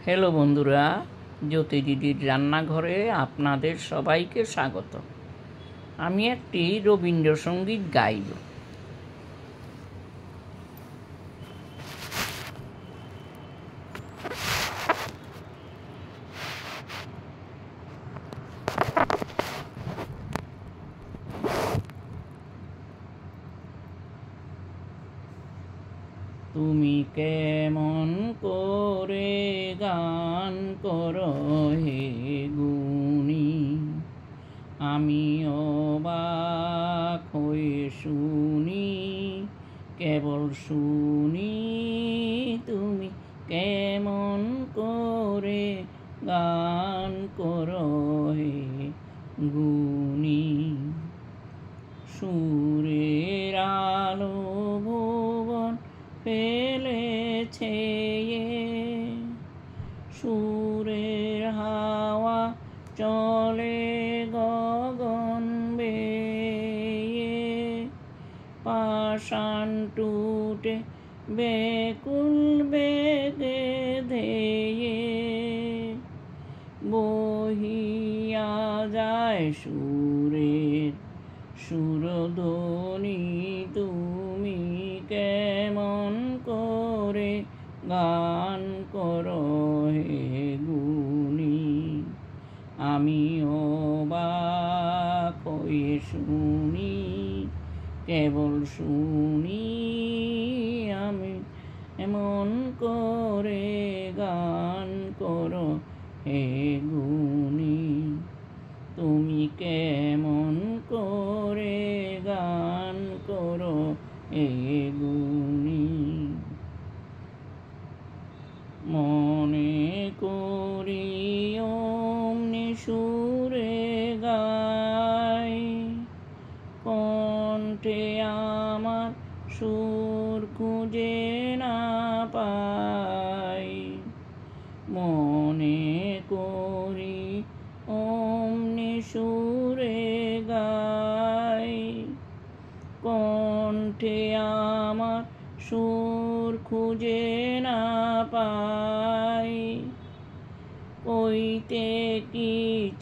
Hello বন্ধুরা, জ্যোতি দিদির রান্নাঘরে আপনাদের সবাইকে স্বাগত। আমি একটি রবীন্দ্রসঙ্গীত গাইব। তুমি কেমন করে গান করো হে গুণী, আমি অবাক হয়ে শুনি, কেবল শুনি। তুমি কেমন করে গান করো হে গুণী, সুরের আলো ভুবন ফেলেছে, সুরের হাওয়া চলে গগন বেয়ে, পাষাণ টুটে বেকুল বেগে ধেয়ে বহিয়া যায় সুরের সুরধ্বনি। তুমি কেমন করে গান করো হে গুণী, আমি অবাক হয়ে শুনি, কেবল শুনি। আমি এমন করে গান করো হে গুণী, তুমি কেমন করে গান করো হে গুণী। মনে করি অমনি সুরে গাই, কণ্ঠে আমার সুর খুঁজে না পাই। মনে করি অমনি সুরে গাই, কণ্ঠে আমার সুর খুঁজে না পাই। কইতে কি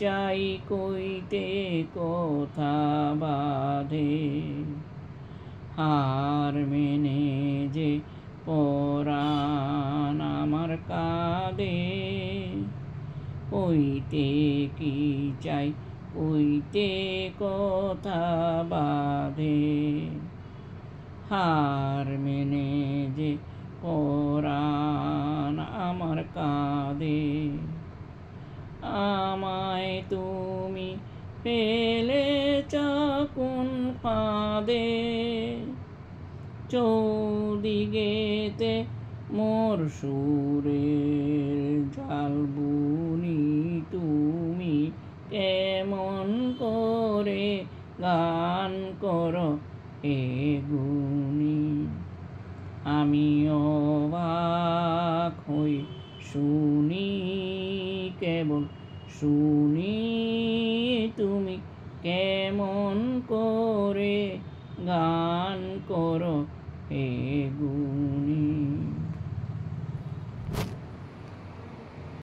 চাই, কইতে কথা বাঁধে, হার মেনে যে পরাণ আমার কাঁদে। কইতে কি চাই, কইতে কথা বাঁধে, হার মেনে যে পরাণ আমার কাঁদে। আমায় তুমি ফেলেছ কোন ফাঁদে, চৌদিগেতে মোর সুরের জাল বুনি। তুমি কেমন করে গান করো হে গুণী, আমি অবাক হই শুনি, কেবল শুনি। তুমি কেমন করে গান করো হে গুণী।